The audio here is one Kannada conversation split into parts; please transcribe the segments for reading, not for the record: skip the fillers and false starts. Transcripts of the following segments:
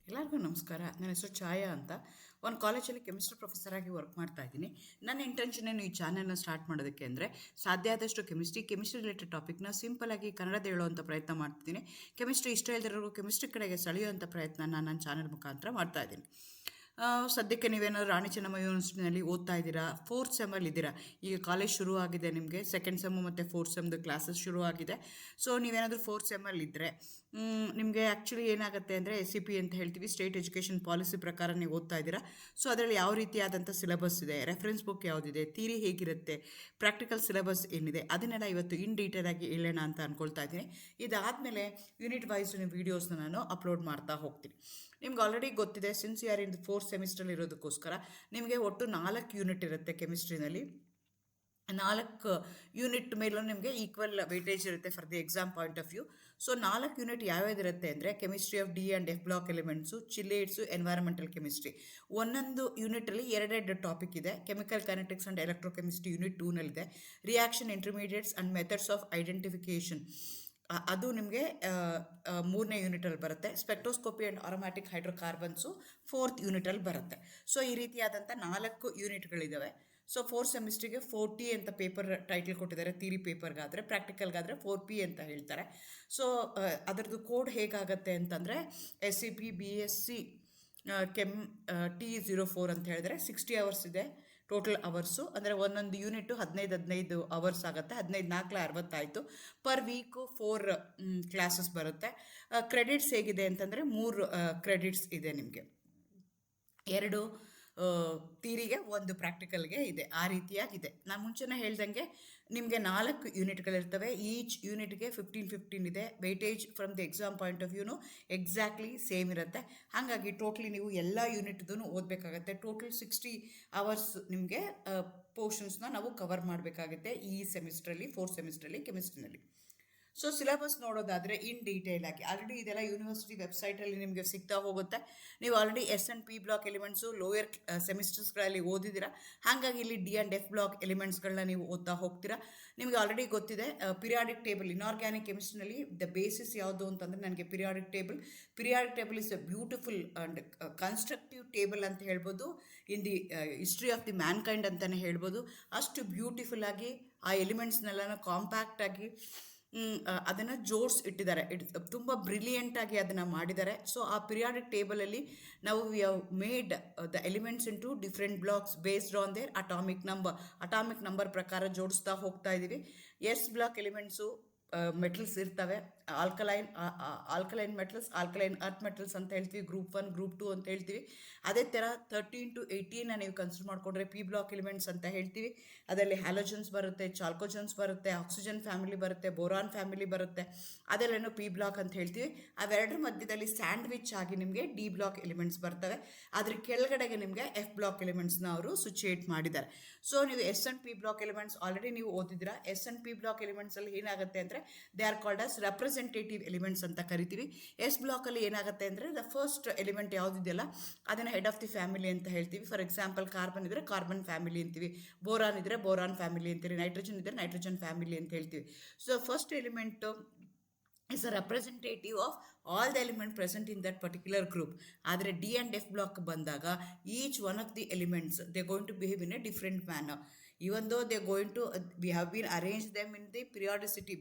ಎಲ್ಲರಿಗೂ ನಮಸ್ಕಾರ. ನನ್ನ ಹೆಸರು ಛಾಯಾ ಅಂತ. ಒಂದು ಕಾಲೇಜಲ್ಲಿ ಕೆಮಿಸ್ಟ್ರಿ ಪ್ರೊಫೆಸರ್ ಆಗಿ ವರ್ಕ್ ಮಾಡ್ತಾ ಇದ್ದೀನಿ. ನನ್ನ ಇಂಟೆನ್ಷನ್ ಏನು ಈ ಚಾನೆಲ್ನ ಸ್ಟಾರ್ಟ್ ಮಾಡೋದಕ್ಕೆ ಅಂದರೆ, ಸಾಧ್ಯ ಆದಷ್ಟು ಕೆಮಿಸ್ಟ್ರಿ ರಿಲೇಟೆಡ್ ಟಾಪಿಕ್ನ ಸಿಂಪಲ್ ಆಗಿ ಕನ್ನಡದ ಹೇಳುವಂಥ ಪ್ರಯತ್ನ ಮಾಡ್ತಿದ್ದೀನಿ. ಕೆಮಿಸ್ಟ್ರಿ ಇಷ್ಟ ಇಲ್ದಿರೋರು ಕೆಮಿಸ್ಟ್ರಿ ಕಡೆಗೆ ಸೆಳೆಯುವಂಥ ಪ್ರಯತ್ನ ನನ್ನ ಚಾನೆಲ್ ಮುಖಾಂತರ ಮಾಡ್ತಾ ಇದ್ದೀನಿ. ಸದ್ಯಕ್ಕೆ ನೀವೇನಾದ್ರು ರಾಣಿ ಚೆನ್ನಮ್ಮ ಯೂನಿವರ್ಸಿಟಿನಲ್ಲಿ ಓದ್ತಾ ಇದ್ದೀರಾ, ಫೋರ್ತ್ ಸೆಮ್ಮಲ್ಲಿ ಇದ್ದೀರಾ. ಈಗ ಕಾಲೇಜ್ ಶುರು ಆಗಿದೆ, ನಿಮಗೆ ಸೆಕೆಂಡ್ ಸೆಮ್ಮು ಮತ್ತು ಫೋರ್ತ್ ಸೆಮ್ದು ಕ್ಲಾಸಸ್ ಶುರು ಆಗಿದೆ. ಸೊ ನೀವೇನಾದರೂ ಫೋರ್ತ್ ಸೆಮ್ಮಲ್ಲಿ ಇದ್ದರೆ ನಿಮಗೆ ಆ್ಯಕ್ಚುಲಿ ಏನಾಗುತ್ತೆ ಅಂದರೆ SEP ಅಂತ ಹೇಳ್ತೀವಿ, ಸ್ಟೇಟ್ ಎಜುಕೇಷನ್ ಪಾಲಿಸಿ ಪ್ರಕಾರ ನೀವು ಓದ್ತಾ ಇದ್ದೀರಾ. ಸೊ ಅದರಲ್ಲಿ ಯಾವ ರೀತಿಯಾದಂಥ ಸಿಲೆಬಸ್ ಇದೆ, ರೆಫರೆನ್ಸ್ ಬುಕ್ ಯಾವುದಿದೆ, ಥಿಯರಿ ಹೇಗಿರುತ್ತೆ, ಪ್ರಾಕ್ಟಿಕಲ್ ಸಿಲೆಬಸ್ ಏನಿದೆ, ಅದನ್ನೆಲ್ಲ ಇವತ್ತು ಇನ್ ಡೀಟೇಲ್ ಆಗಿ ಹೇಳೋಣ ಅಂತ ಅಂದ್ಕೊಳ್ತಾ ಇದ್ದೀನಿ. ಇದಾದಮೇಲೆ ಯೂನಿಟ್ ವೈಸ್ ವೀಡಿಯೋಸ್ನ ನಾನು ಅಪ್ಲೋಡ್ ಮಾಡ್ತಾ ಹೋಗ್ತೀನಿ. ನಿಮ್ಗೆ ಆಲ್ರೆಡಿ ಗೊತ್ತಿದೆ, since you are in fourth ಸೆಮಿಸ್ಟ್ರಲ್ಲಿ ಇರೋದಕ್ಕೋಸ್ಕರ ನಿಮಗೆ ಒಟ್ಟು 4 ಯೂನಿಟ್ ಇರುತ್ತೆ ಕೆಮಿಸ್ಟ್ರಿನಲ್ಲಿ. 4 ಯೂನಿಟ್ ಮೇಲೂ ನಿಮಗೆ ಈಕ್ವಲ್ ವೇಟೇಜ್ ಇರುತ್ತೆ for the exam point of view. So 4 unit ಯಾವ್ಯಾವ್ದಿರುತ್ತೆ ಅಂದರೆ, chemistry of D and F block elements, chelates, environmental chemistry. ಒಂದೊಂದು ಯೂನಿಟಲ್ಲಿ ಎರಡೆರಡು ಟಾಪಿಕ್ ಇದೆ. Chemical kinetics and electrochemistry unit 2ನಲ್ಲಿದೆ. Reaction intermediates and methods of identification ಅದು ನಿಮಗೆ 3ನೇ ಯೂನಿಟಲ್ಲಿ ಬರುತ್ತೆ. Spectroscopy and aromatic hydrocarbons 4th ಯೂನಿಟಲ್ಲಿ ಬರುತ್ತೆ. ಸೊ ಈ ರೀತಿಯಾದಂಥ 4 ಯೂನಿಟ್ಗಳಿದ್ದಾವೆ. ಸೊ ಫೋರ್ತ್ ಸೆಮಿಸ್ಟ್ರಿಗೆ 4T ಅಂತ ಪೇಪರ್ ಟೈಟಲ್ ಕೊಟ್ಟಿದ್ದಾರೆ. ಥಿಯರಿ ಪೇಪರ್ಗಾದರೆ, ಪ್ರಾಕ್ಟಿಕಲ್ಗಾದರೆ 4P ಅಂತ ಹೇಳ್ತಾರೆ. ಸೊ ಅದರದ್ದು ಕೋಡ್ ಹೇಗಾಗುತ್ತೆ ಅಂತಂದರೆ, SEP BSc ಕೆಮ್ T04 ಅಂತ ಹೇಳಿದ್ರೆ 60 ಅವರ್ಸ್ ಇದೆ ಟೋಟಲ್ ಅವರ್ಸು. ಅಂದರೆ ಒಂದೊಂದು ಯೂನಿಟು 15 ಅವರ್ಸ್ ಆಗುತ್ತೆ. 15 4 60 ಪರ್ ವೀಕು 4 ಕ್ಲಾಸಸ್ ಬರುತ್ತೆ. ಕ್ರೆಡಿಟ್ಸ್ ಹೇಗಿದೆ ಅಂತಂದರೆ 3 ಕ್ರೆಡಿಟ್ಸ್ ಇದೆ ನಿಮಗೆ. 2 ಥಿಯರಿಗೆ, 1 ಪ್ರಾಕ್ಟಿಕಲ್ಗೆ ಇದೆ. ಆ ರೀತಿಯಾಗಿದೆ. ನಾನು ಮುಂಚೆನೇ ಹೇಳ್ದಂಗೆ ನಿಮಗೆ 4 ಯೂನಿಟ್ಗಳಿರ್ತವೆ. ಈಚ್ ಯೂನಿಟ್ಗೆ 15 ಇದೆ. Weightage from the exam point of ವ್ಯೂನು ಎಕ್ಸಾಕ್ಟ್ಲಿ ಸೇಮ್ ಇರುತ್ತೆ. ಹಾಗಾಗಿ ಟೋಟ್ಲಿ ನೀವು ಎಲ್ಲ ಯೂನಿಟ್ದು ಓದಬೇಕಾಗತ್ತೆ. ಟೋಟಲ್ 60 ಅವರ್ಸ್ ನಿಮಗೆ ಪೋರ್ಷನ್ಸ್ನ ನಾವು ಕವರ್ ಮಾಡಬೇಕಾಗುತ್ತೆ ಈ ಸೆಮಿಸ್ಟ್ರಲ್ಲಿ, ಫೋರ್ತ್ ಸೆಮಿಸ್ಟ್ರಲ್ಲಿ ಕೆಮಿಸ್ಟ್ರಿನಲ್ಲಿ. ಸೊ ಸಿಲೆಬಸ್ ನೋಡೋದಾದರೆ ಇನ್ ಡೀಟೇಲ್ ಆಗಿ ಆಲ್ರೆಡಿ ಇದೆಲ್ಲ ಯೂನಿವರ್ಸಿಟಿ ವೆಬ್ಸೈಟಲ್ಲಿ ನಿಮಗೆ ಸಿಗ್ತಾ ಹೋಗುತ್ತೆ. ನೀವು already S&P block elements lower ಸೆಮಿಸ್ಟರ್ಸ್ಗಳಲ್ಲಿ ಓದಿದ್ದೀರಾ. ಹಾಗಾಗಿ ಇಲ್ಲಿ D ಆ್ಯಂಡ್ F ಬ್ಲಾಕ್ ಎಲಿಮೆಂಟ್ಸ್ಗಳನ್ನ ನೀವು ಓದ್ತಾ ಹೋಗ್ತೀರಾ. ನಿಮಗೆ ಆಲ್ರೆಡಿ ಗೊತ್ತಿದೆ ಪಿರಿಯಾಡಿಕ್ ಟೇಬಲ್. ಇನ್ಆರ್ಗ್ಯಾನಿಕ್ ಕೆಮಿಸ್ಟ್ರಿನಲ್ಲಿ ದ ಬೇಸಿಸ್ ಯಾವುದು ಅಂತಂದರೆ ನನಗೆ periodic table is a beautiful and constructive table ಅಂತ ಹೇಳ್ಬೋದು. In the history of the mankind ಅಂತಲೇ ಹೇಳ್ಬೋದು. ಅಷ್ಟು ಬ್ಯೂಟಿಫುಲ್ ಆಗಿ ಆ ಎಲಿಮೆಂಟ್ಸ್ನೆಲ್ಲ ಕಾಂಪ್ಯಾಕ್ಟಾಗಿ ಅದನ್ನು ಇಟ್ಟಿದ್ದಾರೆ. ತುಂಬ ಬ್ರಿಲಿಯಂಟಾಗಿ ಅದನ್ನು ಮಾಡಿದ್ದಾರೆ. ಸೊ ಆ ಪಿರಿಯಾಡಿಕ್ ಟೇಬಲಲ್ಲಿ ನಾವು we have made the elements into different blocks based on there atomic number ಪ್ರಕಾರ ಜೋಡಿಸ್ತಾ ಹೋಗ್ತಾ ಇದ್ದೀವಿ. ಎಸ್ ಬ್ಲಾಕ್ ಎಲಿಮೆಂಟ್ಸು ಮೆಟಲ್ಸ್ ಇರ್ತವೆ. Alkaline metals, alkaline earth metals ಅಂತ ಹೇಳ್ತೀವಿ. ಗ್ರೂಪ್ 1 ಗ್ರೂಪ್ 2 ಅಂತ ಹೇಳ್ತೀವಿ. ಅದೇ ಥರ 13 to 18 ನೀವು ಕನ್ಸಿಡರ್ ಮಾಡಿಕೊಂಡ್ರೆ P ಬ್ಲಾಕ್ ಎಲಿಮೆಂಟ್ಸ್ ಅಂತ ಹೇಳ್ತೀವಿ. ಅದರಲ್ಲಿ ಹ್ಯಾಲೋಜನ್ಸ್ ಬರುತ್ತೆ, ಚಾಲ್ಕೋಜನ್ಸ್ ಬರುತ್ತೆ, ಆಕ್ಸಿಜನ್ ಫ್ಯಾಮಿಲಿ ಬರುತ್ತೆ, ಬೋರಾನ್ ಫ್ಯಾಮಿಲಿ ಬರುತ್ತೆ. ಅದೆಲ್ಲನೂ P ಬ್ಲಾಕ್ ಅಂತ ಹೇಳ್ತೀವಿ. ಅವೆರಡರ ಮಧ್ಯದಲ್ಲಿ ಸ್ಯಾಂಡ್ವಿಚ್ ಆಗಿ ನಿಮಗೆ D ಬ್ಲಾಕ್ ಎಲಿಮೆಂಟ್ಸ್ ಬರ್ತವೆ. ಅದ್ರ ಕೆಳಗಡೆಗೆ ನಿಮಗೆ F ಬ್ಲಾಕ್ ಎಲಿಮೆಂಟ್ಸ್ನ ಅವರು ಸಿಚುಯೇಟ್ ಮಾಡಿದ್ದಾರೆ. ಸೊ ನೀವು S&P ಬ್ಲಾಕ್ ಎಲಿಮೆಂಟ್ಸ್ ಆಲ್ರೆಡಿ ನೀವು ಓದಿದ್ದೀರಾ. S&P ಬ್ಲಾಕ್ ಎಲಿಮೆಂಟ್ಸಲ್ಲಿ ಏನಾಗುತ್ತೆ ಅಂದರೆ, they are called as representative elements ಅಂತ ಕರಿತೀವಿ. ಎಸ್ ಬ್ಲಾಕಲ್ಲಿ ಏನಾಗುತ್ತೆ ಅಂದರೆ, ದ ಫಸ್ಟ್ ಎಲಿಮೆಂಟ್ ಯಾವುದಿದೆಯಲ್ಲ ಅದನ್ನು ಹೆಡ್ ಆಫ್ ದಿ ಫ್ಯಾಮಿಲಿ ಅಂತ ಹೇಳ್ತೀವಿ. ಫಾರ್ ಎಕ್ಸಾಂಪಲ್ ಕಾರ್ಬನ್ ಇದ್ದರೆ ಕಾರ್ಬನ್ ಫ್ಯಾಮಿಲಿ ಅಂತೀವಿ, ಬೋರಾನ್ ಇದ್ದರೆ ಬೋರಾನ್ ಫ್ಯಾಮಿಲಿ ಅಂತೀವಿ, ನೈಟ್ರೋಜನ್ ಇದ್ದರೆ ನೈಟ್ರೋಜನ್ ಫ್ಯಾಮಿಲಿ ಅಂತ ಹೇಳ್ತೀವಿ. So first element is a representative of all the element present in that particular group. ಆದರೆ D and F block ಬಂದಾಗ each one of the elements they're going to behave in a different manner. Even though they're going to we have been arranged them in the periodicity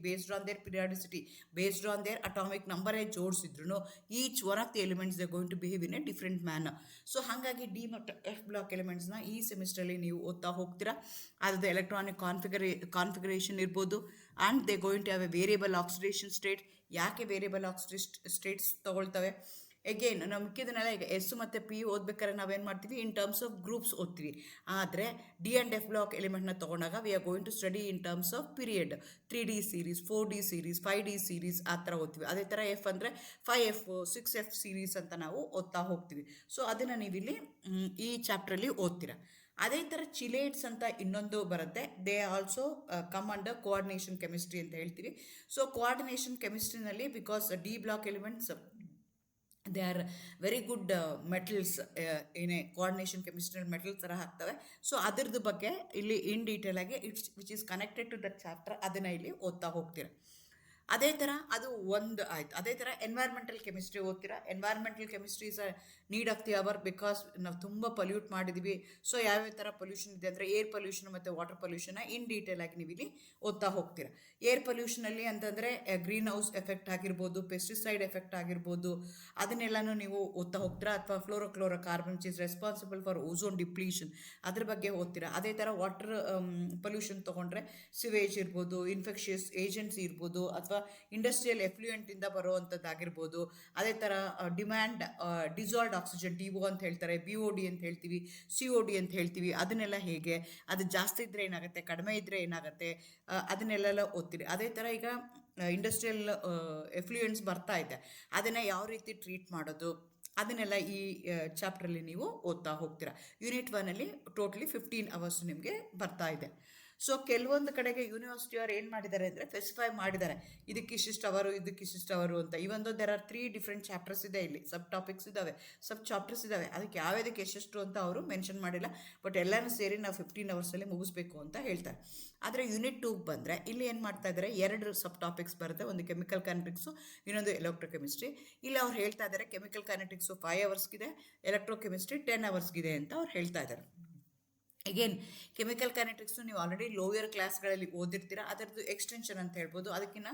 based on their atomic number ಜೋಡಿಸಿದ್ರು each one of the elements they're going to behave in a different manner. So ಹಾಗಾಗಿ D ಮತ್ತು F ಬ್ಲಾಕ್ ಎಲಿಮೆಂಟ್ಸ್ನ ಈ ಸೆಮಿಸ್ಟ್ರಲ್ಲಿ ನೀವು ಓದ್ತಾ ಹೋಗ್ತೀರಾ. ಅದ್ರದ್ದು ಎಲೆಕ್ಟ್ರಾನಿಕ್ ಕಾನ್ಫಿಗರೇಷನ್ ಇರ್ಬೋದು. And they going to have a variable oxidation state. ಯಾಕೆ ವೇರಿಯಬಲ್ ಸ್ಟೇಟ್ಸ್ ತೊಗೊಳ್ತವೆ? ಎಗೇನ್ ನಾವು ಮಿಕ್ಕಿದನ್ನೆಲ್ಲ ಈಗ S ಮತ್ತು P ಓದ್ಬೇಕಾದ್ರೆ ನಾವೇನು ಮಾಡ್ತೀವಿ, ಇನ್ ಟರ್ಮ್ಸ್ ಆಫ್ ಗ್ರೂಪ್ಸ್ ಓದ್ತೀವಿ. ಆದರೆ D ಆ್ಯಂಡ್ F ಬ್ಲಾಕ್ ಎಲಿಮೆಂಟ್ನ ತೊಗೊಂಡಾಗ we are going to study in terms of period. 3D series, 4D series, 5D series ಆ ಥರ ಓದ್ತೀವಿ. ಅದೇ ಥರ F ಅಂದರೆ 5F 6F ಸೀರೀಸ್ ಅಂತ ನಾವು ಓದ್ತಾ ಹೋಗ್ತೀವಿ. ಸೊ ಅದನ್ನು ನೀವಿಲ್ಲಿ ಈ ಚಾಪ್ಟ್ರಲ್ಲಿ ಓದ್ತೀರಾ. ಅದೇ ಥರ ಚಿಲೇಟ್ಸ್ ಅಂತ ಇನ್ನೊಂದು ಬರುತ್ತೆ. They also come under coordination chemistry ಅಂತ ಹೇಳ್ತೀವಿ. ಸೊ ಕೋಆರ್ಡಿನೇಷನ್ ಕೆಮಿಸ್ಟ್ರಿನಲ್ಲಿ because D block elements they are very good metals, ಏನೇ ಕೋಆರ್ಡಿನೇಷನ್ ಕೆಮಿಸ್ಟ್ರಿಯಲ್ಲಿ ಮೆಟಲ್ಸ್ ಥರ ಹಾಕ್ತವೆ. ಸೊ ಅದರದ್ದು ಬಗ್ಗೆ ಇಲ್ಲಿ ಇನ್ ಡೀಟೇಲ್ ಆಗಿ which is connected to that chapter ಅದನ್ನು ಇಲ್ಲಿ ಓದ್ತಾ ಹೋಗ್ತೀರ. ಅದೇ ಥರ ಅದು ಒಂದು ಆಯ್ತು. ಅದೇ ಥರ ಎನ್ವೈರ್ಮೆಂಟಲ್ ಕೆಮಿಸ್ಟ್ರಿ ಓದ್ತೀರಾ. Environmental chemistry is a need of the hour, because ನಾವು ತುಂಬ ಪೊಲ್ಯೂಟ್ ಮಾಡಿದ್ವಿ. ಸೊ ಯಾವ್ಯಾವ ಥರ ಪೊಲ್ಯೂಷನ್ ಇದೆ ಅಂದರೆ ಏರ್ ಪೊಲ್ಯೂಷನ್ ಮತ್ತು ವಾಟರ್ ಪೊಲ್ಯೂಷನ್ನ ಇನ್ ಡೀಟೇಲ್ ಆಗಿ ನೀವು ಇಲ್ಲಿ ಓದ್ತಾ ಹೋಗ್ತೀರಾ. ಏರ್ ಪೊಲ್ಯೂಷನಲ್ಲಿ ಅಂತಂದರೆ ಗ್ರೀನ್ ಹೌಸ್ ಎಫೆಕ್ಟ್ ಆಗಿರ್ಬೋದು, ಪೆಸ್ಟಿಸೈಡ್ ಎಫೆಕ್ಟ್ ಆಗಿರ್ಬೋದು, ಅದನ್ನೆಲ್ಲನೂ ನೀವು ಓದ್ತಾ ಹೋಗ್ತೀರಾ. ಅಥವಾ fluoro carbon which is responsible for ozone depletion, ಅದ್ರ ಬಗ್ಗೆ ಓದ್ತೀರಾ. ಅದೇ ಥರ ವಾಟರ್ ಪೊಲ್ಯೂಷನ್ ತೊಗೊಂಡ್ರೆ ಸಿವೇಜ್ ಇರ್ಬೋದು, ಇನ್ಫೆಕ್ಷಿಯಸ್ ಏಜೆಂಟ್ಸ್ ಇರ್ಬೋದು, ಅಥವಾ ಇಂಡಸ್ಟ್ರಿಯಲ್ ಎಫ್ಲೂಯೆಂಟಿಂದ ಬರುವಂಥದ್ದಾಗಿರ್ಬೋದು. ಅದೇ ಥರ demand dissolved oxygen, D O ಅಂತ ಹೇಳ್ತಾರೆ, ಬಿ ಒ ಡಿ ಅಂತ ಹೇಳ್ತೀವಿ, ಸಿ ಒ ಡಿ ಅಂತ ಹೇಳ್ತೀವಿ. ಅದನ್ನೆಲ್ಲ ಹೇಗೆ, ಅದು ಜಾಸ್ತಿ ಇದ್ದರೆ ಏನಾಗುತ್ತೆ, ಕಡಿಮೆ ಇದ್ದರೆ ಏನಾಗುತ್ತೆ, ಅದನ್ನೆಲ್ಲ ಓದ್ತೀರಿ. ಅದೇ ಥರ ಈಗ ಇಂಡಸ್ಟ್ರಿಯಲ್ ಎಫ್ಲೂಯೆಂಟ್ಸ್ ಬರ್ತಾ ಇದೆ, ಅದನ್ನು ಯಾವ ರೀತಿ ಟ್ರೀಟ್ ಮಾಡೋದು, ಅದನ್ನೆಲ್ಲ ಈ ಚಾಪ್ಟ್ರಲ್ಲಿ ನೀವು ಓದ್ತಾ ಹೋಗ್ತೀರಾ. ಯೂನಿಟ್ 1ಅಲ್ಲಿ ಟೋಟಲಿ 15 ಅವರ್ಸ್ ನಿಮಗೆ ಬರ್ತಾ ಇದೆ. ಸೊ ಕೆಲವೊಂದು ಕಡೆಗೆ ಯೂನಿವರ್ಸಿಟಿಯವರು ಏನು ಮಾಡಿದ್ದಾರೆ ಅಂದರೆ ಸ್ಪೆಸಿಫೈ ಮಾಡಿದ್ದಾರೆ, ಇದಕ್ಕಿಷ್ಟು ಅವರು ಇದಕ್ಕಿಷ್ಟು ಅವರು ಅಂತ. ಇವೊಂದು ದೇರ್ ಆರ್ 3 ಡಿಫ್ರೆಂಟ್ ಚಾಪ್ಟರ್ಸ್ ಇದೆ, ಇಲ್ಲಿ ಸಬ್ ಟಾಪಿಕ್ಸ್ ಇದ್ದಾವೆ, ಸಬ್ ಚಾಪ್ಟರ್ಸ್ ಇದ್ದಾವೆ. ಅದಕ್ಕೆ ಯಾವ್ಯಾವುದಕ್ಕೆ ಎಷ್ಟೆಷ್ಟು ಅಂತ ಅವರು ಮೆನ್ಷನ್ ಮಾಡಿಲ್ಲ. ಬಟ್ ಎಲ್ಲನೂ ಸೇರಿ ನಾವು 15 ಅವರ್ಸಲ್ಲಿ ಮುಗಿಸ್ಬೇಕು ಅಂತ ಹೇಳ್ತಾರೆ. ಆದರೆ ಯೂನಿಟ್ 2ಗೆ ಬಂದರೆ ಇಲ್ಲಿ ಏನು ಮಾಡ್ತಾ ಇದ್ದಾರೆ, 2 ಸಬ್ ಟಾಪಿಕ್ಸ್ ಬರುತ್ತೆ. ಒಂದು ಕೆಮಿಕಲ್ ಕೈನೆಟಿಕ್ಸು, ಇನ್ನೊಂದು ಎಲೆಕ್ಟ್ರೋಕೆಮಿಸ್ಟ್ರಿ. ಇಲ್ಲಿ ಅವ್ರು ಹೇಳ್ತಾ ಇದ್ದಾರೆ ಕೆಮಿಕಲ್ ಕೈನೆಟಿಕ್ಸು 5 ಅವರ್ಸ್ಗಿದೆ, ಎಲೆಕ್ಟ್ರೋಕೆಮಿಸ್ಟ್ರಿ 10 ಅವರ್ಸ್ಗಿದೆ ಅಂತ ಅವ್ರು ಹೇಳ್ತಾ ಇದ್ದಾರೆ. ಅಗೇನ್ ಕೆಮಿಕಲ್ ಕೈನೆಟಿಕ್ಸು ನೀವು ಆಲ್ರೆಡಿ ಲೋಯರ್ ಕ್ಲಾಸ್ಗಳಲ್ಲಿ ಓದಿರ್ತೀರ, ಅದರದ್ದು ಎಕ್ಸ್ಟೆನ್ಷನ್ ಅಂತ ಹೇಳ್ಬೋದು. ಅದಕ್ಕಿಂತ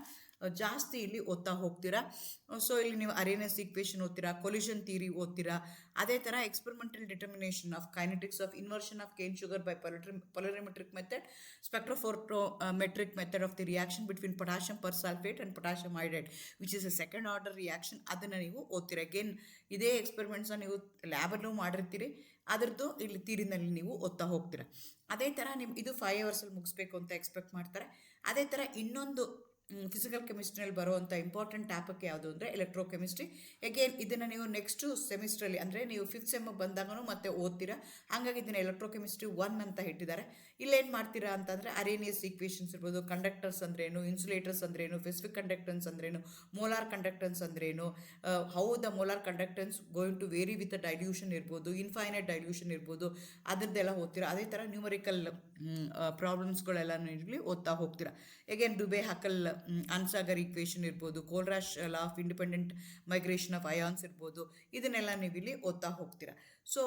ಜಾಸ್ತಿ ಇಲ್ಲಿ ಓದ್ತಾ ಹೋಗ್ತೀರಾ. ಸೊ ಇಲ್ಲಿ ನೀವು ಅರೇನಿಯಸ್ ಈಕ್ವೇಷನ್ ಓದ್ತೀರಾ, ಕೊಲ್ಯೂಷನ್ ಥಿಯರಿ ಓದ್ತೀರಾ. ಅದೇ ಥರ experimental determination of kinetics of inversion of cane sugar by polarimetric method, spectrophotometric method of the reaction between potassium persulphate and potassium hydride which is a second order reaction. ಅದನ್ನು ನೀವು ಓದ್ತೀರಾ. ಅಗೇನ್ ಇದೇ ಎಕ್ಸ್ಪೆರಿಮೆಂಟ್ಸನ್ನ ನೀವು ಲ್ಯಾಬಲ್ಲೂ ಮಾಡಿರ್ತೀರಿ, ಅದರದ್ದು ಇಲ್ಲಿ ಥಿಯರಿನಲ್ಲಿ ನೀವು ಓದ್ತಾ ಹೋಗ್ತೀರಾ. ಅದೇ ಥರ ಇದು 5 ಅವರ್ಸಲ್ಲಿ ಮುಗಿಸ್ಬೇಕು ಅಂತ ಎಕ್ಸ್ಪೆಕ್ಟ್ ಮಾಡ್ತಾರೆ. ಅದೇ ಥರ ಇನ್ನೊಂದು ಫಿಸಿಕಲ್ ಕೆಮಿಸ್ಟ್ರಿಯಲ್ಲಿ ಬರುವಂಥ ಇಂಪಾರ್ಟೆಂಟ್ ಟಾಪಿಕ್ ಯಾವುದು ಅಂದರೆ ಎಲೆಕ್ಟ್ರೋಕೆಮಿಸ್ಟ್ರಿ. ಅಗೇನ್ ಇದನ್ನು ನೀವು ನೆಕ್ಸ್ಟು ಸೆಮಿಸ್ಟ್ರಲ್ಲಿ ಅಂದರೆ ನೀವು 5th ಸೆಮ್ ಬಂದಾಗೂ ಮತ್ತೆ ಓದ್ತೀರಾ. ಹಾಗಾಗಿ ಇದನ್ನು ಎಲೆಕ್ಟ್ರೋಕೆಮಿಸ್ಟ್ರಿ 1 ಅಂತ ಇಟ್ಟಿದ್ದಾರೆ. ಇಲ್ಲೇನು ಮಾಡ್ತೀರಾ ಅಂತಂದರೆ ಅರೇನಿಯಸ್ ಈಕ್ವೇಷನ್ಸ್ ಇರ್ಬೋದು, ಕಂಡಕ್ಟರ್ಸ್ ಅಂದ್ರೇನು, ಇನ್ಸುಲೇಟರ್ಸ್ ಅಂದ್ರೇನು, ಸ್ಪೆಸಿಫಿಕ್ ಕಂಡಕ್ಟೆನ್ಸ್ ಅಂದ್ರೇನು, ಮೋಲಾರ್ ಕಂಡಕ್ಟೆನ್ಸ್ ಅಂದ್ರೇನು, how the molar conductance going to vary with dilution ಇರ್ಬೋದು, ಇನ್ಫೈನೈಟ್ ಡೈಲ್ಯೂಷನ್ ಇರ್ಬೋದು, ಅದರದ್ದೆಲ್ಲ ಓದ್ತೀರಾ. ಅದೇ ಥರ ನ್ಯೂಮರಿಕಲ್ ಪ್ರಾಬ್ಲಮ್ಸ್ಗಳೆಲ್ಲನೂ ಇಲ್ಲಿ ಓದ್ತಾ ಹೋಗ್ತೀರಾ. ಅಗೇನ್ ಡುಬೆ ಹಕಲ್ ಅನ್ಸಾಗರ್ ಈಕ್ವೇಷನ್ ಇರ್ಬೋದು, Kohlrausch law of independent migration of ions ಇರ್ಬೋದು, ಇದನ್ನೆಲ್ಲ ನೀವು ಇಲ್ಲಿ ಓದ್ತಾ ಹೋಗ್ತೀರಾ. ಸೊ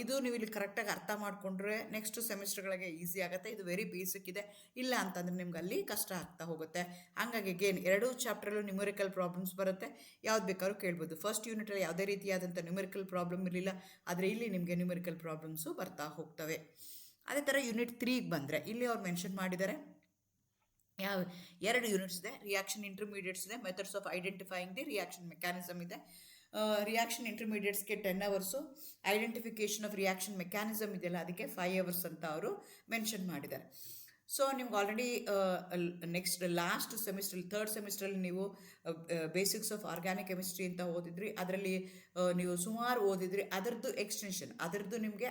ಇದು ನೀವು ಇಲ್ಲಿ ಕರೆಕ್ಟಾಗಿ ಅರ್ಥ ಮಾಡಿಕೊಂಡ್ರೆ ನೆಕ್ಸ್ಟ್ ಸೆಮಿಸ್ಟರ್ಗಳಿಗೆ ಈಸಿ ಆಗುತ್ತೆ. ಇದು ವೆರಿ ಬೇಸಿಕ್ ಇದೆ, ಇಲ್ಲ ಅಂತಂದರೆ ನಿಮ್ಗೆ ಅಲ್ಲಿ ಕಷ್ಟ ಆಗ್ತಾ ಹೋಗುತ್ತೆ. ಹಾಗಾಗಿ ಅಗೇನ್ 2 ಚಾಪ್ಟ್ರಲ್ಲೂ ನ್ಯೂಮರಿಕಲ್ ಪ್ರಾಬ್ಲಮ್ಸ್ ಬರುತ್ತೆ, ಯಾವ್ದು ಬೇಕಾದ್ರೂ ಕೇಳ್ಬೋದು. ಫಸ್ಟ್ ಯೂನಿಟಲ್ಲಿ ಯಾವುದೇ ರೀತಿಯಾದಂಥ ನ್ಯೂಮರಿಕಲ್ ಪ್ರಾಬ್ಲಮ್ ಇರಲಿಲ್ಲ, ಆದರೆ ಇಲ್ಲಿ ನಿಮಗೆ ನ್ಯೂಮರಿಕಲ್ ಪ್ರಾಬ್ಲಮ್ಸು ಬರ್ತಾ ಹೋಗ್ತವೆ. ಅದೇ ಥರ ಯೂನಿಟ್ 3ಗೆ ಬಂದರೆ ಇಲ್ಲಿ ಅವ್ರು ಮೆನ್ಷನ್ ಮಾಡಿದ್ದಾರೆ ಯಾವ 2 ಯೂನಿಟ್ಸ್ ಇದೆ. ರಿಯಾಕ್ಷನ್ ಇಂಟರ್ಮೀಡಿಯೇಟ್ಸ್ ಇದೆ, methods of identifying the reaction mechanism ಇದೆ. ರಿಯಾಕ್ಷನ್ ಇಂಟರ್ಮೀಡಿಯೇಟ್ಸ್ಗೆ 10 hours, identification of reaction mechanism ಇದೆಯಲ್ಲ ಅದಕ್ಕೆ 5 ಅವರ್ಸ್ ಅಂತ ಅವರು ಮೆನ್ಷನ್ ಮಾಡಿದ್ದಾರೆ. ಸೊ ನಿಮ್ಗೆ ಆಲ್ರೆಡಿ ನೆಕ್ಸ್ಟ್ ಲಾಸ್ಟ್ ಸೆಮಿಸ್ಟ್ರಲ್ಲಿ 3rd ಸೆಮಿಸ್ಟ್ರಲ್ಲಿ ನೀವು ಬೇಸಿಕ್ಸ್ ಆಫ್ ಆರ್ಗ್ಯಾನಿಕ್ ಕೆಮಿಸ್ಟ್ರಿ ಅಂತ ಓದಿದ್ರಿ. ಅದರಲ್ಲಿ ನೀವು ಸುಮಾರು ಓದಿದ್ರಿ. ಅದರದ್ದು ಎಕ್ಸ್ಟೆನ್ಷನ್, ಅದರದ್ದು ನಿಮಗೆ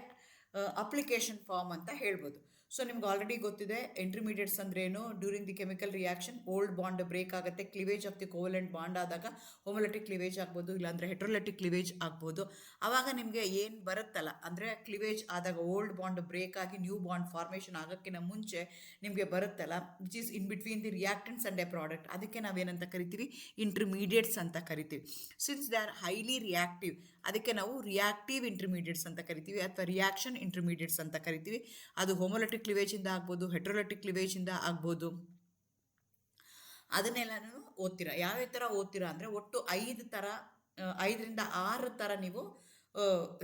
ಅಪ್ಲಿಕೇಶನ್ ಫಾರ್ಮ್ ಅಂತ ಹೇಳ್ಬೋದು. ಸೊ ನಿಮ್ಗೆ ಆಲ್ರೆಡಿ ಗೊತ್ತಿದೆ ಇಂಟರ್ಮೀಡಿಯೇಟ್ಸ್ ಅಂದ್ರೇನು. During the chemical reaction old bond break ಆಗುತ್ತೆ, cleavage of the covalent bond ಆದಾಗ ಹೋಮೋಲೆಟಿಕ್ ಕ್ಲಿವೇಜ್ ಆಗ್ಬೋದು, ಇಲ್ಲಾಂದರೆ ಹೆಟ್ರೋಲೆಟಿಕ್ ಕ್ಲಿವೇಜ್ ಆಗ್ಬೋದು. ಆವಾಗ ನಿಮಗೆ ಏನು ಬರುತ್ತಲ್ಲ ಅಂದರೆ ಕ್ಲಿವೇಜ್ ಆದಾಗ ಓಲ್ಡ್ ಬಾಂಡ್ ಬ್ರೇಕ್ ಆಗಿ ನ್ಯೂ ಬಾಂಡ್ ಫಾರ್ಮೇಷನ್ ಆಗೋಕ್ಕಿಂತ ಮುಂಚೆ ನಿಮಗೆ ಬರುತ್ತಲ್ಲ which is in between the reactants and A product, ಅದಕ್ಕೆ ನಾವೇನಂತ ಕರಿತೀವಿ, ಇಂಟರ್ಮೀಡಿಯೇಟ್ಸ್ ಅಂತ ಕರಿತೀವಿ. Since they are highly reactive, ಅದಕ್ಕೆ ನಾವು ರಿಯಾಕ್ಟಿವ್ ಇಂಟರ್ಮೀಡಿಯೇಟ್ಸ್ ಅಂತ ಕರಿತೀವಿ, ಅಥವಾ ರಿಯಾಕ್ಷನ್ ಇಂಟರ್ಮೀಡಿಯೇಟ್ಸ್ ಅಂತ ಕರಿತೀವಿ. ಅದು ಹೋಮೋಲೆಟಿಕ್ ಕ್ಲಿವೇಜಿಂದ ಆಗ್ಬೋದು, ಹೆಟ್ರೋಲೆಟಿಕ್ ಕ್ಲಿವೇಜಿಂದ ಆಗ್ಬೋದು. ಅದನ್ನೆಲ್ಲನೂ ಓದ್ತೀರಾ. ಯಾವ್ಯಾವ ಥರ ಓದ್ತೀರಾ ಅಂದರೆ ಒಟ್ಟು 5ರಿಂದ 6 ಥರ ನೀವು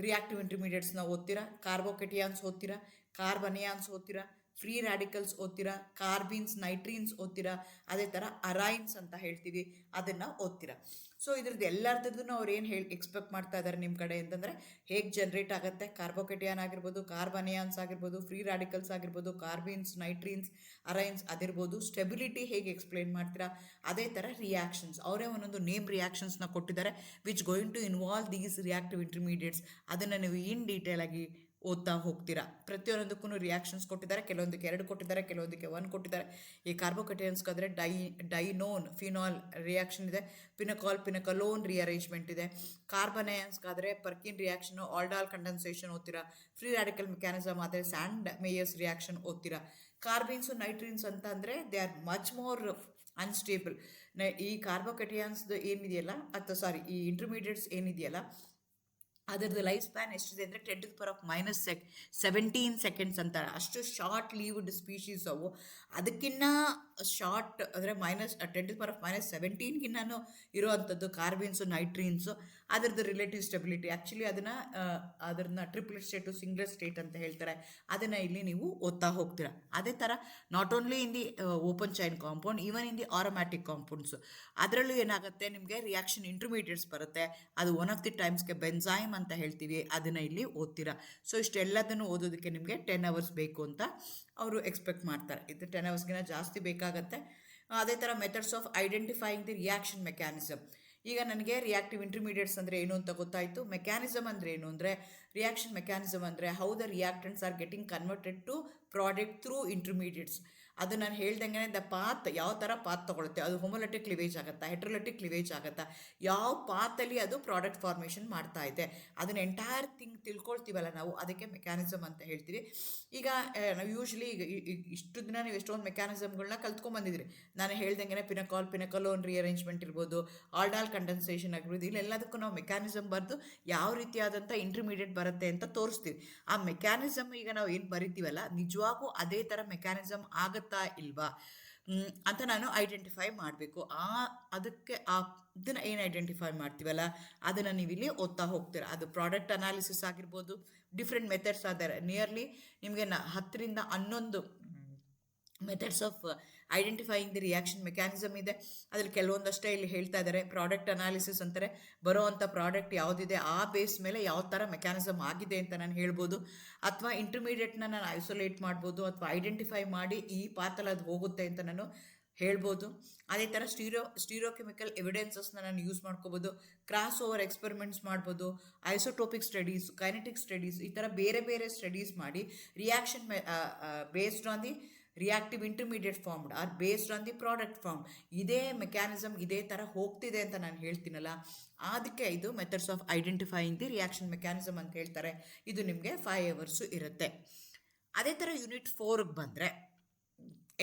ರಿಯಾಕ್ಟಿವ್ ಇಂಟರ್ಮೀಡಿಯೇಟ್ಸ್ನ ಓದ್ತೀರಾ. ಕಾರ್ಬೋಕೆಟಿಯಾನ್ಸ್ ಓದ್ತೀರಾ, ಕಾರ್ಬನಿಯಾನ್ಸ್ ಓದ್ತೀರಾ, ಫ್ರೀ ರ್ಯಾಡಿಕಲ್ಸ್ ಓದ್ತೀರಾ, ಕಾರ್ಬಿನ್ಸ್, ನೈಟ್ರೀನ್ಸ್ ಓದ್ತೀರಾ. ಅದೇ ಥರ ಅರೈನ್ಸ್ ಅಂತ ಹೇಳ್ತೀವಿ, ಅದನ್ನು ಓದ್ತೀರಾ. ಸೊ ಇದ್ರದ್ದು ಎಲ್ಲರದ್ದು ಅವ್ರು ಏನು ಎಕ್ಸ್ಪೆಕ್ಟ್ ಮಾಡ್ತಾ ಇದ್ದಾರೆ ನಿಮ್ಮ ಕಡೆ ಅಂತಂದರೆ ಹೇಗೆ ಜನ್ರೇಟ್ ಆಗುತ್ತೆ, ಕಾರ್ಬೋಕೆಟಿಯಾನ್ ಆಗಿರ್ಬೋದು, ಕಾರ್ಬನಿಯಾನ್ಸ್ ಆಗಿರ್ಬೋದು, ಫ್ರೀ ರ್ಯಾಡಿಕಲ್ಸ್ ಆಗಿರ್ಬೋದು, ಕಾರ್ಬಿನ್ಸ್, ನೈಟ್ರೀನ್ಸ್, ಅರೈನ್ಸ್ ಅದಿರ್ಬೋದು, ಸ್ಟೆಬಿಲಿಟಿ ಹೇಗೆ ಎಕ್ಸ್ಪ್ಲೇನ್ ಮಾಡ್ತೀರಾ. ಅದೇ ಥರ ರಿಯಾಕ್ಷನ್ಸ್, ಅವರೇ ಒಂದೊಂದು ನೇಮ್ ರಿಯಾಕ್ಷನ್ಸ್ನ ಕೊಟ್ಟಿದ್ದಾರೆ which going to involve these reactive intermediates. ಅದನ್ನು ನೀವು ಇನ್ ಡೀಟೇಲ್ ಆಗಿ ಓದ್ತಾ ಹೋಗ್ತೀರಾ. ಪ್ರತಿಯೊಂದಕ್ಕೂ ರಿಯಾಕ್ಷನ್ಸ್ ಕೊಟ್ಟಿದ್ದಾರೆ, ಕೆಲವೊಂದಕ್ಕೆ 2 ಕೊಟ್ಟಿದ್ದಾರೆ, ಕೆಲವೊಂದಕ್ಕೆ 1 ಕೊಟ್ಟಿದ್ದಾರೆ. ಈ ಕಾರ್ಬೋಕೆಟಿಯನ್ಸ್ಗಾದರೆ ಡೈನೋನ್ ಫಿನಾಲ್ ರಿಯಾಕ್ಷನ್ ಇದೆ, ಪಿನಕಲೋನ್ ರಿಅರೇಂಜ್ಮೆಂಟ್ ಇದೆ. ಕಾರ್ಬನಯಾನ್ಸ್ಗಾದರೆ ಪರ್ಕಿನ್ ರಿಯಾಕ್ಷನು, ಆಲ್ಡಾಲ್ ಕಂಡೆನ್ಸೇಷನ್ ಓದ್ತೀರಾ. ಫ್ರೀ ರ್ಯಾಡಿಕಲ್ ಮೆಕ್ಯಾನಿಸಮ್ ಆದರೆ ಸ್ಯಾಂಡ್ ಮೇಯರ್ಸ್ ರಿಯಾಕ್ಷನ್ ಓದ್ತೀರಾ. ಕಾರ್ಬಿನ್ಸು, ನೈಟ್ರೀನ್ಸ್ ಅಂತ ಅಂದರೆ they are much more unstable. ಈ ಕಾರ್ಬೋಕೆಟಿಯಾನ್ಸ್ದು ಏನಿದೆಯಲ್ಲ ಅಥವಾ ಸಾರಿ ಈ ಇಂಟರ್ಮೀಡಿಯೇಟ್ಸ್ ಏನಿದೆಯಲ್ಲ ಅದರದ್ದು ಲೈಫ್ ಸ್ಪ್ಯಾನ್ ಎಷ್ಟಿದೆ ಅಂದರೆ 10⁻17 ಸೆಕೆಂಡ್ಸ್ ಅಂತಾರೆ. ಅಷ್ಟು ಶಾರ್ಟ್ ಲೀವ್ಡ್ ಸ್ಪೀಶೀಸ್ ಅವು. ಅದಕ್ಕಿಂತ ಶಾರ್ಟ್ ಅಂದರೆ -10⁻17ಗಿನ್ನೂ ಇರೋವಂಥದ್ದು ಕಾರ್ಬಿನ್ಸು, ನೈಟ್ರೀನ್ಸು. ಅದರದ್ದು ರಿಲೇಟಿವ್ ಸ್ಟೆಬಿಲಿಟಿ ಆ್ಯಕ್ಚುಲಿ ಅದನ್ನು ಟ್ರಿಪ್ಲೆಟ್ ಸ್ಟೇಟು, ಸಿಂಗ್ಲೆಟ್ ಸ್ಟೇಟ್ ಅಂತ ಹೇಳ್ತಾರೆ. ಅದನ್ನು ಇಲ್ಲಿ ನೀವು ಓದ್ತಾ ಹೋಗ್ತೀರಾ. ಅದೇ ಥರ not only in the open chain compound, even in the aromatic compounds ಅದರಲ್ಲೂ ಏನಾಗುತ್ತೆ ನಿಮಗೆ ರಿಯಾಕ್ಷನ್ ಇಂಟರ್ಮೀಡಿಯೇಟ್ಸ್ ಬರುತ್ತೆ. ಅದು ಒನ್ ಆಫ್ ದಿ ಟೈಮ್ಸ್ಗೆ ಬೆನ್ಸೈಮ್ ಅಂತ ಹೇಳ್ತೀವಿ, ಅದನ್ನು ಇಲ್ಲಿ ಓದ್ತೀರಾ. ಸೊ ಇಷ್ಟೆಲ್ಲದನ್ನು ಓದೋದಕ್ಕೆ ನಿಮಗೆ 10 ಅವರ್ಸ್ ಬೇಕು ಅಂತ ಅವರು ಎಕ್ಸ್ಪೆಕ್ಟ್ ಮಾಡ್ತಾರೆ. ಇದು 10 ಅವರ್ಸ್ಗಿಂತ ಜಾಸ್ತಿ ಬೇಕಾಗತ್ತೆ. ಅದೇ ಥರ methods of identifying the reaction mechanism. ಈಗ ನನಗೆ ರಿಯಾಕ್ಟಿವ್ ಇಂಟರ್ಮೀಡಿಯೇಟ್ಸ್ ಅಂದರೆ ಏನು ಅಂತ ಗೊತ್ತಾಯಿತು. ಮೆಕ್ಯಾನಿಸಮ್ ಅಂದರೆ ಏನು ಅಂದರೆ, ರಿಯಾಕ್ಷನ್ ಮೆಕ್ಯಾನಿಸಮ್ ಅಂದರೆ how the reactants are getting converted to product through intermediates. ಅದು ನಾನು ಹೇಳ್ದಂಗೆ ದ ಪಾತ್ ಯಾವ ಥರ ಪಾತ್ ತೊಗೊಳುತ್ತೆ, ಅದು ಹೋಮೋಲೆಟಿಕ್ ಕ್ಲಿವೇಜ್ ಆಗುತ್ತಾ, ಹೆಟ್ರೋಲೆಟಿಕ್ ಕ್ಲಿವೇಜ್ ಆಗುತ್ತಾ, ಯಾವ ಪಾತಲ್ಲಿ ಅದು ಪ್ರಾಡಕ್ಟ್ ಫಾರ್ಮೇಷನ್ ಮಾಡ್ತಾ ಇದೆ, ಅದನ್ನ ಎಂಟೈರ್ ತಿಳ್ಕೊಳ್ತೀವಲ್ಲ ನಾವು, ಅದಕ್ಕೆ ಮೆಕ್ಯಾನಿಸಮ್ ಅಂತ ಹೇಳ್ತೀವಿ. ಈಗ ನಾವು ಯೂಶ್ವಲಿ ಇಷ್ಟು ದಿನ ನೀವು ಎಷ್ಟೊಂದು ಮೆಕ್ಯಾನಿಸಮ್ಗಳನ್ನ ಕಲ್ತ್ಕೊಂಡ್ಬಂದಿದ್ರಿ. ನಾನು ಹೇಳ್ದಂಗೆ ಪಿನಕಲೋನ್ ರಿಅರೇಂಜ್ಮೆಂಟ್ ಇರ್ಬೋದು, ಆಲ್ಡಾಲ್ ಕಂಡೆನ್ಸೇಷನ್ ಆಗಿರ್ಬೋದು, ಇಲ್ಲೆಲ್ಲದಕ್ಕೂ ನಾವು ಮೆಕ್ಯಾನಿಸಮ್ ಬರೆದು ಯಾವ ರೀತಿಯಾದಂಥ ಇಂಟರ್ಮೀಡಿಯೇಟ್ ಬರುತ್ತೆ ಅಂತ ತೋರಿಸ್ತೀವಿ. ಆ ಮೆಕ್ಯಾನಿಸಮ್ ಈಗ ನಾವು ಏನು ಬರಿತೀವಲ್ಲ, ನಿಜವಾಗೂ ಅದೇ ಥರ ಮೆಕ್ಯಾನಿಸಮ್ ಆಗುತ್ತಾ ಇಲ್ವಾ ಅಂತ ನಾನು ಐಡೆಂಟಿಫೈ ಮಾಡಬೇಕು. ಅದಕ್ಕೆ ಇದನ್ನು ಏನು ಐಡೆಂಟಿಫೈ ಮಾಡ್ತೀವಲ್ಲ ಅದನ್ನು ನೀವು ಇಲ್ಲಿ ಓದ್ತಾ ಹೋಗ್ತೀರಾ. ಅದು ಪ್ರಾಡಕ್ಟ್ ಅನಾಲಿಸಿಸ್ ಆಗಿರ್ಬೋದು, ಡಿಫ್ರೆಂಟ್ ಮೆಥಡ್ಸ್ ಆದರೆ ನಿಯರ್ಲಿ ನಿಮಗೆ 10ರಿಂದ 11 methods of identifying the reaction mechanism ಇದೆ. ಅದ್ರಲ್ಲಿ ಕೆಲವೊಂದಷ್ಟೇ ಇಲ್ಲಿ ಹೇಳ್ತಾ ಇದ್ದಾರೆ. ಪ್ರಾಡಕ್ಟ್ ಅನಾಲಿಸಿಸ್ ಅಂತಾರೆ, ಬರೋ ಅಂಥ ಪ್ರಾಡಕ್ಟ್ ಯಾವುದಿದೆ ಆ ಬೇಸ್ ಮೇಲೆ ಯಾವ ಥರ ಮೆಕ್ಯಾನಿಸಮ್ ಆಗಿದೆ ಅಂತ ನಾನು ಹೇಳ್ಬೋದು. ಅಥವಾ ಇಂಟರ್ಮೀಡಿಯೇಟ್ನ ನಾನು ಐಸೋಲೇಟ್ ಮಾಡ್ಬೋದು, ಅಥವಾ ಐಡೆಂಟಿಫೈ ಮಾಡಿ ಈ ಪಾತಲ್ಲಿ ಅದು ಹೋಗುತ್ತೆ ಅಂತ ನಾನು ಹೇಳ್ಬೋದು. ಅದೇ ಥರ ಸ್ಟೀರಿಯೋಕೆಮಿಕಲ್ ಎವಿಡೆನ್ಸಸ್ನ ನಾನು ಯೂಸ್ ಮಾಡ್ಕೋಬೋದು, ಕ್ರಾಸ್ ಓವರ್ ಎಕ್ಸ್ಪೆರಿಮೆಂಟ್ಸ್ ಮಾಡ್ಬೋದು, ಐಸೋಟೋಪಿಕ್ ಸ್ಟಡೀಸ್, ಕೈನೆಟಿಕ್ ಸ್ಟಡೀಸ್, ಈ ಥರ ಬೇರೆ ಬೇರೆ ಸ್ಟಡೀಸ್ ಮಾಡಿ reaction based on the reactive intermediate formed or based on the product form, ಇದೇ ಮೆಕ್ಯಾನಿಸಮ್ ಇದೇ ಥರ ಹೋಗ್ತಿದೆ ಅಂತ ನಾನು ಹೇಳ್ತೀನಲ್ಲ, ಅದಕ್ಕೆ ಇದು methods of identifying the reaction mechanism ಅಂತ ಹೇಳ್ತಾರೆ. ಇದು ನಿಮಗೆ 5 ಅವರ್ಸು ಇರುತ್ತೆ. ಅದೇ ಥರ ಯೂನಿಟ್ 4ಗೆ ಬಂದರೆ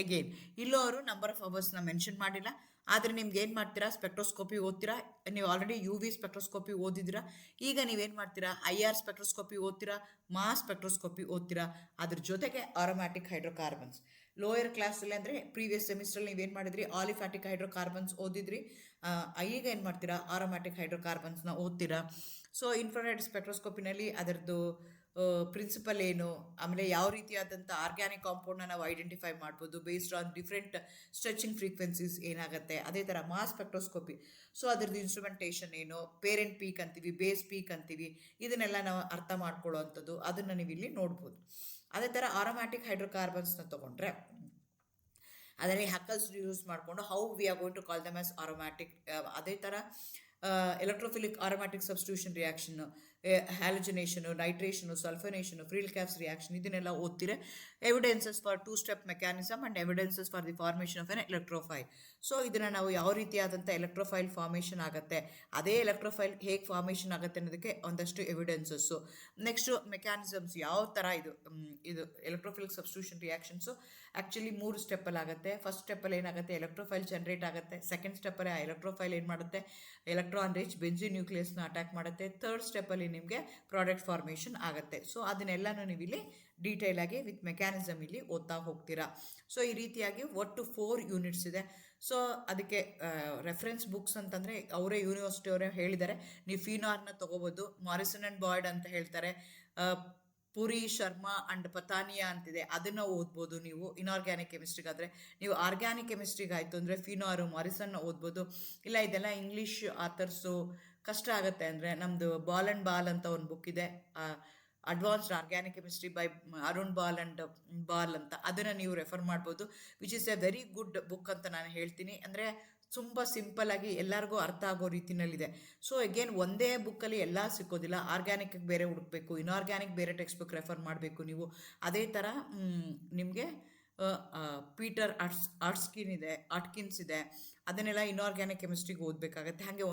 ಅಗೇನ್ ಇಲ್ಲೂ ಅವರು ನಂಬರ್ ಆಫ್ ಅವರ್ಸ್ನ ಮೆನ್ಷನ್ ಮಾಡಿಲ್ಲ. ಆದರೆ ನಿಮ್ಗೆ ಏನು ಮಾಡ್ತೀರಾ, ಸ್ಪೆಕ್ಟ್ರೋಸ್ಕೋಪಿ ಓದ್ತೀರಾ. ನೀವು ಆಲ್ರೆಡಿ UV ಸ್ಪೆಕ್ಟ್ರೋಸ್ಕೋಪಿ ಓದಿದ್ದೀರಾ. ಈಗ ನೀವೇನು ಮಾಡ್ತೀರಾ, IR ಸ್ಪೆಕ್ಟ್ರೋಸ್ಕೋಪಿ ಓದ್ತೀರಾ, ಮಾಸ್ ಸ್ಪೆಕ್ಟ್ರೋಸ್ಕೋಪಿ ಓದ್ತೀರಾ. ಅದ್ರ ಜೊತೆಗೆ ಆರೋಮ್ಯಾಟಿಕ್ ಹೈಡ್ರೋಕಾರ್ಬನ್ಸ್ ಲೋಯರ್ ಕ್ಲಾಸಲ್ಲಿ ಅಂದರೆ ಪ್ರೀವಿಯಸ್ ಸೆಮಿಸ್ಟ್ರಲ್ಲಿ ನೀವೇನು ಮಾಡಿದ್ರಿ, ಆಲಿಫ್ಯಾಟಿಕ್ ಹೈಡ್ರೋಕಾರ್ಬನ್ಸ್ ಓದಿದ್ರಿ. ಈಗ ಏನು ಮಾಡ್ತೀರಾ, ಆರೋಮ್ಯಾಟಿಕ್ ಹೈಡ್ರೋಕಾರ್ಬನ್ಸ್ನ ಓದ್ತೀರಾ. ಸೊ ಇನ್ಫ್ರಾರೆಡ್ ಸ್ಪೆಕ್ಟ್ರೋಸ್ಕೋಪಿನಲ್ಲಿ ಅದರದ್ದು ಪ್ರಿನ್ಸಿಪಲ್ ಏನು, ಆಮೇಲೆ ಯಾವ ರೀತಿಯಾದಂಥ ಆರ್ಗ್ಯಾನಿಕ್ ಕಾಂಪೌಂಡ್ನ ನಾವು ಐಡೆಂಟಿಫೈ ಮಾಡ್ಬೋದು based on different stretching frequencies ಏನಾಗುತ್ತೆ. ಅದೇ ಥರ ಮಾಸ್ ಸ್ಪೆಕ್ಟ್ರೋಸ್ಕೋಪಿ, ಸೊ ಅದರದ್ದು ಇನ್ಸ್ಟ್ರುಮೆಂಟೇಷನ್ ಏನು, ಪೇರೆಂಟ್ ಪೀಕ್ ಅಂತೀವಿ, ಬೇಸ್ ಪೀಕ್ ಅಂತೀವಿ, ಇದನ್ನೆಲ್ಲ ನಾವು ಅರ್ಥ ಮಾಡ್ಕೊಳ್ಳೋ ಅಂಥದ್ದು, ಅದನ್ನು ನೀವು ಇಲ್ಲಿ ನೋಡ್ಬೋದು. ಅದೇ ಥರ ಆರೋಮ್ಯಾಟಿಕ್ ಹೈಡ್ರೋಕಾರ್ಬನ್ಸ್ನ ತೊಗೊಂಡ್ರೆ ಅದರಲ್ಲಿ ಹಕ್ಕಲ್ಸ್ ಯೂಸ್ ಮಾಡಿಕೊಂಡು how we are going to call them as aromatic. ಅದೇ ಥರ electrophilic aromatic substitution reaction, halogenation, nitration, sulphonation, Friedel Crafts reaction, ಇದನ್ನೆಲ್ಲ ಓದ್ತೀರಾ. Evidences for 2 step mechanism and evidences for the formation of an electrophile. So ಇದನ್ನು ನಾವು ಯಾವ ರೀತಿಯಾದಂಥ ಎಲೆಕ್ಟ್ರೋಫೈಲ್ ಫಾರ್ಮೇಷನ್ ಆಗುತ್ತೆ, ಅದೇ ಎಲೆಕ್ಟ್ರೋಫೈಲ್ ಹೇಗೆ ಫಾರ್ಮೇಷನ್ ಆಗುತ್ತೆ ಅನ್ನೋದಕ್ಕೆ ಒಂದಷ್ಟು ಎವಿಡೆನ್ಸಸ್ಸು. ನೆಕ್ಸ್ಟು ಮೆಕ್ಯಾನಿಸಮ್ಸ್ ಯಾವ ಥರ ಇದು ಎಲೆಕ್ಟ್ರೋಫಿಲಿಕ್ ಸಬ್ಸ್ಟಿಟ್ಯೂಷನ್ ರಿಯಾಕ್ಷನ್ಸು ಆ್ಯಕ್ಚುಲಿ 3 ಸ್ಟೆಪ್ಪಲ್ಲಿ ಆಗುತ್ತೆ. ಫಸ್ಟ್ ಸ್ಟೆಪ್ಪಲ್ಲಿ ಏನಾಗುತ್ತೆ, ಎಲೆಕ್ಟ್ರೋಫೈಲ್ ಜನರೇಟ್ ಆಗುತ್ತೆ. ಸೆಕೆಂಡ್ ಸ್ಟೆಪ್ಪಲ್ಲಿ ಆ ಎಲೆಕ್ಟ್ರೋಫೈಲ್ ಏನು ಮಾಡುತ್ತೆ, ಎಲೆಕ್ಟ್ರಾನ್ ರಿಚ್ ಬೆಂಜಿನ್ ನ್ಯೂಕ್ಲಿಯಸ್ನ ಅಟ್ಯಾಕ್ ಮಾಡುತ್ತೆ. ಥರ್ಡ್ ಸ್ಟೆಪ್ಪಲ್ಲಿ ನಿಮಗೆ ಪ್ರಾಡಕ್ಟ್ ಫಾರ್ಮೇಷನ್ ಆಗುತ್ತೆ. ಸೊ ಅದನ್ನೆಲ್ಲನೂ ನೀವು ಇಲ್ಲಿ ಡೀಟೇಲ್ ಆಗಿ ವಿತ್ ಮೆಕ್ಯಾನಿಸಮ್ ಇಲ್ಲಿ ಓದ್ತಾ ಹೋಗ್ತೀರಾ. ಸೊ ಈ ರೀತಿಯಾಗಿ ಒಟ್ಟು 4 ಯೂನಿಟ್ಸ್ ಇದೆ. ಸೊ ಅದಕ್ಕೆ ರೆಫರೆನ್ಸ್ ಬುಕ್ಸ್ ಅಂತಂದರೆ ಅವರೇ ಯೂನಿವರ್ಸಿಟಿ ಅವರೇ ಹೇಳಿದ್ದಾರೆ, ನೀವು ಫಿನಾರ್ನ ತೊಗೋಬೋದು. ಮಾರಿಸನ್ ಆ್ಯಂಡ್ ಬಾಯ್ಡ್ ಅಂತ ಹೇಳ್ತಾರೆ, ಪುರಿ, ಶರ್ಮಾ ಆ್ಯಂಡ್ ಪತಾನಿಯಾ ಅಂತಿದೆ, ಅದನ್ನು ಓದ್ಬೋದು ನೀವು ಇನ್ಆರ್ಗ್ಯಾನಿಕ್ ಕೆಮಿಸ್ಟ್ರಿಗಾದರೆ. ನೀವು ಆರ್ಗ್ಯಾನಿಕ್ ಕೆಮಿಸ್ಟ್ರಿಗೆ ಆಯಿತು ಅಂದರೆ ಫಿನಾರು, ಮಾರಿಸನ್ನ ಓದ್ಬೋದು. ಇಲ್ಲ ಇದೆಲ್ಲ ಇಂಗ್ಲೀಷ್ ಆಥರ್ಸು ಕಷ್ಟ ಆಗುತ್ತೆ ಅಂದರೆ ನಮ್ಮದು ಬಾಲ್ ಆ್ಯಂಡ್ ಬಾಲ್ ಅಂತ ಒಂದು ಬುಕ್ ಇದೆ, advanced organic chemistry by Arun ball and ball ಅಂತ, ಅದನ್ನು ನೀವು ರೆಫರ್ ಮಾಡ್ಬೋದು. Which is A very good book ಅಂತ ನಾನು ಹೇಳ್ತೀನಿ. ಅಂದರೆ ತುಂಬ ಸಿಂಪಲ್ಲಾಗಿ ಎಲ್ಲರಿಗೂ ಅರ್ಥ ಆಗೋ ರೀತಿಯಲ್ಲಿದೆ. ಸೊ ಅಗೇನ್ ಒಂದೇ ಬುಕ್ಕಲ್ಲಿ ಎಲ್ಲ ಸಿಕ್ಕೋದಿಲ್ಲ. ಆರ್ಗ್ಯಾನಿಕ್ಗೆ ಬೇರೆ ಹುಡುಕಬೇಕು, ಇನ್ಆರ್ಗ್ಯಾನಿಕ್ ಬೇರೆ ಟೆಕ್ಸ್ಟ್ ಬುಕ್ ರೆಫರ್ ಮಾಡಬೇಕು ನೀವು. ಅದೇ ಥರ ನಿಮಗೆ ಪೀಟರ್ ಆಟ್ಕಿನ್ಸ್ ಇದೆ, ಅದನ್ನೆಲ್ಲ ಇನ್ಆರ್ಗ್ಯಾನಿಕ್ ಕೆಮಿಸ್ಟ್ರಿಗೆ ಓದಬೇಕಾಗತ್ತೆ, ಹಾಗೆ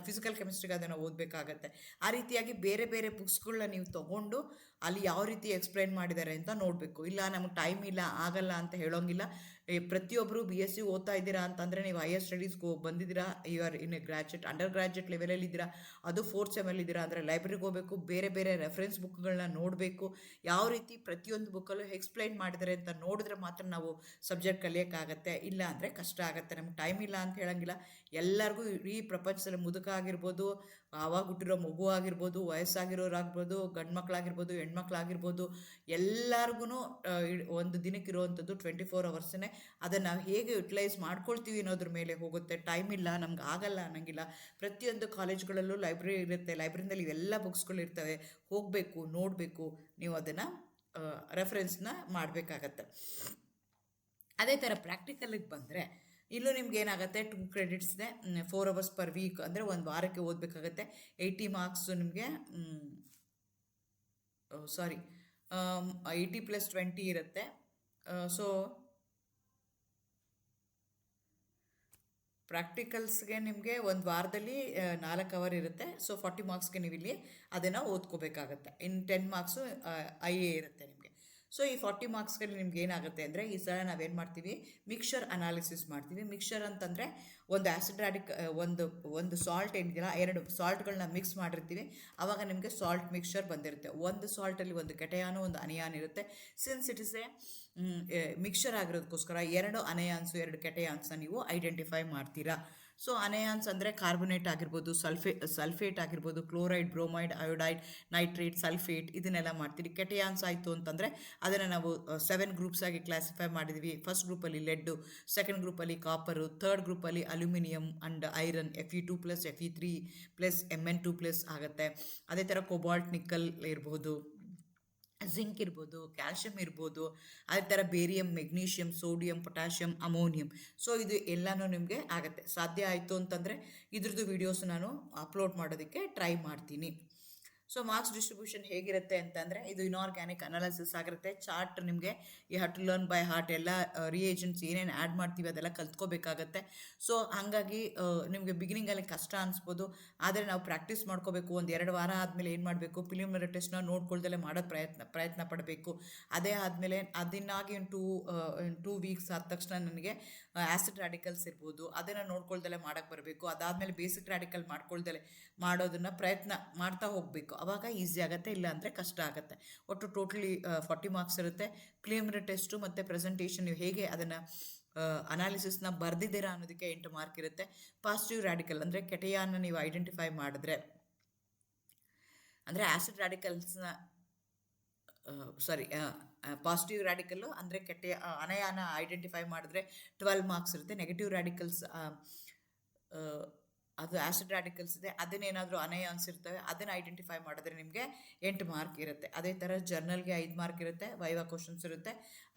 ಫಿಸಿಕಲ್ ಕೆಮಿಸ್ಟ್ರಿಗೆ ಅದನ್ನು ಓದಬೇಕಾಗತ್ತೆ. ಆ ರೀತಿಯಾಗಿ ಬೇರೆ ಬೇರೆ ಬುಕ್ಸ್ಗಳನ್ನ ನೀವು ತೊಗೊಂಡು ಅಲ್ಲಿ ಯಾವ ರೀತಿ ಎಕ್ಸ್ಪ್ಲೈನ್ ಮಾಡಿದ್ದಾರೆ ಅಂತ ನೋಡಬೇಕು. ಇಲ್ಲ ನಮಗೆ ಟೈಮ್ ಇಲ್ಲ, ಆಗಲ್ಲ ಅಂತ ಹೇಳೋಂಗಿಲ್ಲ. ಪ್ರತಿಯೊಬ್ಬರು BSc ಓದ್ತಾ ಇದ್ದೀರಾ ಅಂತಂದರೆ ನೀವು ಹೈಯರ್ ಸ್ಟಡೀಸ್ಗೆ ಬಂದಿದ್ದೀರಾ, you are in graduate undergraduate ಲೆವೆಲಲ್ಲಿ ಇದ್ದೀರಾ, ಅದು 4th ಸೆಮಲ್ಲಿ ಇದ್ದೀರಾ ಅಂದರೆ ಲೈಬ್ರರಿಗೆ ಹೋಗಬೇಕು, ಬೇರೆ ಬೇರೆ ರೆಫರೆನ್ಸ್ ಬುಕ್ಗಳನ್ನ ನೋಡಬೇಕು, ಯಾವ ರೀತಿ ಪ್ರತಿಯೊಂದು ಬುಕ್ಕಲ್ಲೂ ಎಕ್ಸ್ಪ್ಲೈನ್ ಮಾಡಿದ್ದಾರೆ ಅಂತ ನೋಡಿದ್ರೆ ಮಾತ್ರ ನಾವು ಸಬ್ಜೆಕ್ಟ್ ಕಲಿಯೋಕ್ಕಾಗತ್ತೆ. ಇಲ್ಲ ಅಂದರೆ ಕಷ್ಟ ಆಗುತ್ತೆ. ನಮ್ಗೆ ಟೈಮ್ ಇಲ್ಲ ಅಂತ ಹೇಳೋಂಗಿಲ್ಲ. ಎಲ್ಲರಿಗೂ ಇಡೀ ಪ್ರಪಂಚದಲ್ಲಿ ಮುದುಕ ಆಗಿರ್ಬೋದು, ಆವಾಗ ಹುಟ್ಟಿರೋ ಮಗು ಆಗಿರ್ಬೋದು, ವಯಸ್ಸಾಗಿರೋರಾಗ್ಬೋದು, ಗಂಡು ಮಕ್ಕಳಾಗಿರ್ಬೋದು, ಹೆಣ್ಮಕ್ಳಾಗಿರ್ಬೋದು, ಎಲ್ಲರಿಗೂ ಒಂದು ದಿನಕ್ಕೆ ಇರುವಂಥದ್ದು 24 ಅವರ್ಸೇ. ಅದನ್ನು ನಾವು ಹೇಗೆ ಯುಟಿಲೈಸ್ ಮಾಡ್ಕೊಳ್ತೀವಿ ಅನ್ನೋದ್ರ ಮೇಲೆ ಹೋಗುತ್ತೆ. ಟೈಮ್ ಇಲ್ಲ, ನಮ್ಗೆ ಆಗಲ್ಲ ಅನ್ನೋಂಗಿಲ್ಲ. ಪ್ರತಿಯೊಂದು ಕಾಲೇಜ್ಗಳಲ್ಲೂ ಲೈಬ್ರರಿ ಇರುತ್ತೆ, ಲೈಬ್ರರಿನಲ್ಲಿ ಇವೆಲ್ಲ ಬುಕ್ಸ್ಗಳು ಇರ್ತವೆ, ಹೋಗಬೇಕು, ನೋಡಬೇಕು, ನೀವು ಅದನ್ನು ರೆಫರೆನ್ಸ್ನ ಮಾಡಬೇಕಾಗತ್ತೆ. ಅದೇ ಥರ ಪ್ರಾಕ್ಟಿಕಲಿಗೆ ಬಂದರೆ ಇಲ್ಲೂ ನಿಮ್ಗೆ ಏನಾಗುತ್ತೆ, 2 ಕ್ರೆಡಿಟ್ಸ್ ಇದೆ, 4 ಅವರ್ಸ್ ಪರ್ ವೀಕ್, ಅಂದರೆ ಒಂದು ವಾರಕ್ಕೆ ಓದಬೇಕಾಗತ್ತೆ. 80 ಮಾರ್ಕ್ಸು ನಿಮಗೆ 80 + 20 ಇರುತ್ತೆ. ಸೊ ಪ್ರಾಕ್ಟಿಕಲ್ಸ್ಗೆ ನಿಮಗೆ ಒಂದು ವಾರದಲ್ಲಿ 4 ಅವರ್ ಇರುತ್ತೆ. ಸೊ 40 ಮಾರ್ಕ್ಸ್ಗೆ ನೀವು ಇಲ್ಲಿ ಅದನ್ನು ಓದ್ಕೋಬೇಕಾಗತ್ತೆ. ಇನ್ನು 10 ಮಾರ್ಕ್ಸು IA ಇರುತ್ತೆ ನಿಮಗೆ. ಸೊ ಈ 40 ಮಾರ್ಕ್ಸ್ಗಳಲ್ಲಿ ನಿಮ್ಗೆ ಏನಾಗುತ್ತೆ ಅಂದರೆ, ಈ ಸಲ ನಾವೇನು ಮಾಡ್ತೀವಿ, ಮಿಕ್ಸ್ಚರ್ ಅನಾಲಿಸಿಸ್ ಮಾಡ್ತೀವಿ. ಮಿಕ್ಸ್ಚರ್ ಅಂತಂದರೆ ಒಂದು ಆ್ಯಸಿಡ್ ಒಂದು ಸಾಲ್ಟ್ ಏನಿದೆಯಲ್ಲ, 2 ಸಾಲ್ಟ್ಗಳನ್ನ ಮಿಕ್ಸ್ ಮಾಡಿರ್ತೀವಿ. ಆವಾಗ ನಿಮಗೆ ಸಾಲ್ಟ್ ಮಿಕ್ಸ್ಚರ್ ಬಂದಿರುತ್ತೆ. ಒಂದು ಸಾಲ್ಟಲ್ಲಿ ಒಂದು ಕೆಟಯಾನು, ಒಂದು ಅನಿಯಾನ್ ಇರುತ್ತೆ. ಸಿನ್ಸ್ ಇಟ್ ಇಸ್ ಮಿಕ್ಸ್ಚರ್ ಆಗಿರೋದಕ್ಕೋಸ್ಕರ 2 ಅನಯಾನ್ಸು, 2 ಕೆಟಯಾನ್ಸ್ನ ನೀವು ಐಡೆಂಟಿಫೈ ಮಾಡ್ತೀರಾ. ಸೊ ಅನಯಾನ್ಸ್ ಅಂದರೆ ಕಾರ್ಬೊನೇಟ್ ಆಗಿರ್ಬೋದು, ಸಲ್ಫೇಟ್ ಆಗಿರ್ಬೋದು, chloride, bromide, iodide, nitrate, sulphate, ಇದನ್ನೆಲ್ಲ ಮಾಡ್ತೀವಿ. ಕೆಟಯಾನ್ಸ್ ಆಯಿತು ಅಂತಂದರೆ ಅದನ್ನು ನಾವು 7 ಗ್ರೂಪ್ಸ್ ಆಗಿ ಕ್ಲಾಸಿಫೈ ಮಾಡಿದ್ವಿ. ಫಸ್ಟ್ ಗ್ರೂಪಲ್ಲಿ ಲೆಡ್ಡು, ಸೆಕೆಂಡ್ ಗ್ರೂಪಲ್ಲಿ ಕಾಪರು, ಥರ್ಡ್ ಗ್ರೂಪಲ್ಲಿ aluminium and iron, Fe2+ Fe3+ Mn2+ ಆಗುತ್ತೆ. ಅದೇ ಥರ ಕೊಬಾಲ್ಟ್, ನಿಕ್ಕಲ್ ಇರ್ಬೋದು, ಜಿಂಕ್ ಇರ್ಬೋದು, ಕ್ಯಾಲ್ಶಿಯಂ ಇರ್ಬೋದು, ಅದೇ ಥರ barium, magnesium, sodium, potassium, ammonium. So ಇದು ಎಲ್ಲನೂ ನಿಮಗೆ ಆಗುತ್ತೆ. ಸಾಧ್ಯ ಆಯಿತು ಅಂತಂದರೆ ಇದ್ರದ್ದು ವೀಡಿಯೋಸ್ ನಾನು ಅಪ್ಲೋಡ್ ಮಾಡೋದಕ್ಕೆ ಟ್ರೈ ಮಾಡ್ತೀನಿ. ಸೊ ಮಾರ್ಕ್ಸ್ ಡಿಸ್ಟ್ರಿಬ್ಯೂಷನ್ ಹೇಗಿರುತ್ತೆ ಅಂತಂದರೆ, ಇದು ಇನ್ಆರ್ಗ್ಯಾನಿಕ್ ಅನಾಲಿಸಿಸ್ ಆಗಿರುತ್ತೆ. ಚಾರ್ಟ್ ನಿಮಗೆ ಈ have to learn by heart, ಎಲ್ಲ ರಿಯೇಜೆಂಟ್ಸ್ ಏನೇನು ಆ್ಯಡ್ ಮಾಡ್ತೀವಿ ಅದೆಲ್ಲ ಕಲ್ತ್ಕೋಬೇಕಾಗತ್ತೆ. ಸೊ ಹಾಗಾಗಿ ನಿಮಗೆ ಬಿಗಿನಿಂಗಲ್ಲಿ ಕಷ್ಟ ಅನಿಸ್ಬೋದು, ಆದರೆ ನಾವು ಪ್ರಾಕ್ಟೀಸ್ ಮಾಡ್ಕೋಬೇಕು. ಒಂದು 2 ವಾರ ಆದಮೇಲೆ ಏನು ಮಾಡಬೇಕು, ಪ್ರಿಲಿಮಿನರಿ ಟೆಸ್ಟ್ನ ನೋಡ್ಕೊಳ್ದಲ್ಲೇ ಮಾಡೋದು ಪ್ರಯತ್ನ ಪಡಬೇಕು. ಅದೇ ಆದಮೇಲೆ ಅದನ್ನಾಗಿ 2 ವೀಕ್ಸ್ ಆದ ತಕ್ಷಣ ನನಗೆ ಆ್ಯಸಿಡ್ ರ್ಯಾಡಿಕಲ್ಸ್ ಇರ್ಬೋದು, ಅದನ್ನು ನೋಡ್ಕೊಳ್ದಲ್ಲೇ ಮಾಡೋಕ್ಕೆ ಬರಬೇಕು. ಅದಾದಮೇಲೆ ಬೇಸಿಕ್ ರ್ಯಾಡಿಕಲ್ ಮಾಡ್ಕೊಳ್ದಲ್ಲೇ ಮಾಡೋದನ್ನು ಪ್ರಯತ್ನ ಮಾಡ್ತಾ ಹೋಗಬೇಕು. ಆವಾಗ ಈಸಿ ಆಗುತ್ತೆ, ಇಲ್ಲ ಅಂದರೆ ಕಷ್ಟ ಆಗುತ್ತೆ. ಒಟ್ಟು ಟೋಟಲಿ 40 ಮಾರ್ಕ್ಸ್ ಇರುತ್ತೆ. ಪ್ರಿಲಿಮಿನರಿ ಟೆಸ್ಟು ಮತ್ತು ಪ್ರೆಸೆಂಟೇಷನ್ ನೀವು ಹೇಗೆ ಅದನ್ನು ಅನಾಲಿಸಿಸ್ನ ಬರೆದಿದ್ದೀರಾ ಅನ್ನೋದಕ್ಕೆ 8 ಮಾರ್ಕ್ ಇರುತ್ತೆ. ಪಾಸಿಟಿವ್ ರ್ಯಾಡಿಕಲ್ ಅಂದರೆ ಕೆಟಯಾನ್ನ ನೀವು ಐಡೆಂಟಿಫೈ ಮಾಡಿದ್ರೆ, ಅಂದರೆ ಆ್ಯಸಿಡ್ ರ್ಯಾಡಿಕಲ್ಸ್ನ ಪಾಸಿಟಿವ್ ರ್ಯಾಡಿಕಲ್ಲು ಅಂದರೆ ಅನಯಾನ ಐಡೆಂಟಿಫೈ ಮಾಡಿದ್ರೆ 12 ಮಾರ್ಕ್ಸ್ ಇರುತ್ತೆ. ನೆಗೆಟಿವ್ ರ್ಯಾಡಿಕಲ್ಸ್ ಅದು ಆ್ಯಸಿಡ್ ರ್ಯಾಡಿಕಲ್ಸ್ ಇದೆ, ಅದನ್ನೇನಾದರೂ ಅನಯಾನ್ಸ್ ಇರ್ತವೆ, ಅದನ್ನು ಐಡೆಂಟಿಫೈ ಮಾಡಿದ್ರೆ ನಿಮಗೆ 8 ಮಾರ್ಕ್ ಇರುತ್ತೆ. ಅದೇ ಥರ ಜರ್ನಲ್ಗೆ 5 ಮಾರ್ಕ್ ಇರುತ್ತೆ, ವೈವಾ ಕ್ವಶನ್ಸ್ ಇರುತ್ತೆ,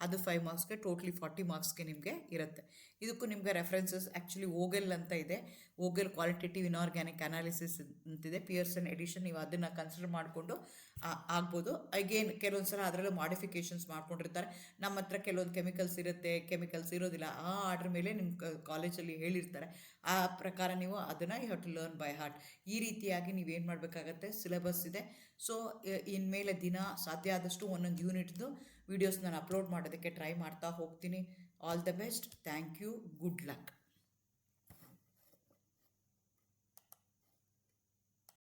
ಅದು 5 ಮಾರ್ಕ್ಸ್ಗೆ, ಟೋಟ್ಲಿ 40 ಮಾರ್ಕ್ಸ್ಗೆ ನಿಮಗೆ ಇರುತ್ತೆ. ಇದಕ್ಕೂ ನಿಮಗೆ ರೆಫರೆನ್ಸಸ್ ಆ್ಯಕ್ಚುಲಿ ಓಗೆಲ್ ಅಂತ ಇದೆ, ಓಗೆಲ್ ಕ್ವಾಲಿಟೇಟಿವ್ ಇನ್ಆರ್ಗ್ಯಾನಿಕ್ ಅನಾಲಿಸಿಸ್ ಅಂತಿದೆ, ಪಿಯರ್ಸನ್ ಎಡಿಷನ್. ನೀವು ಅದನ್ನು ಕನ್ಸಿಡರ್ ಮಾಡಿಕೊಂಡು ಆಗ್ಬೋದು. ಅಗೇನ್ ಕೆಲವೊಂದು ಸಲ ಅದರಲ್ಲೂ ಮಾಡಿಫಿಕೇಷನ್ಸ್ ಮಾಡ್ಕೊಂಡಿರ್ತಾರೆ. ನಮ್ಮ ಹತ್ರ ಕೆಲವೊಂದು ಕೆಮಿಕಲ್ಸ್ ಇರುತ್ತೆ, ಕೆಮಿಕಲ್ಸ್ ಇರೋದಿಲ್ಲ. ಆ ಆರ್ಡ್ರ್ ಮೇಲೆ ನಿಮ್ಮ ಕಾಲೇಜಲ್ಲಿ ಹೇಳಿರ್ತಾರೆ, ಆ ಪ್ರಕಾರ ನೀವು ಅದನ್ನು you have to learn by heart. ಈ ರೀತಿಯಾಗಿ ನೀವೇನು ಮಾಡಬೇಕಾಗತ್ತೆ, ಸಿಲೆಬಸ್ ಇದೆ. ಸೊ ಇನ್ಮೇಲೆ ದಿನ ಸಾಧ್ಯ ಆದಷ್ಟು ಒಂದೊಂದು ಯೂನಿಟ್ದು ವೀಡಿಯೋಸ್ ನಾನು ಅಪ್ಲೋಡ್ ಮಾಡೋದಕ್ಕೆ ಟ್ರೈ ಮಾಡ್ತಾ ಹೋಗ್ತೀನಿ. All the best, thank you, good luck.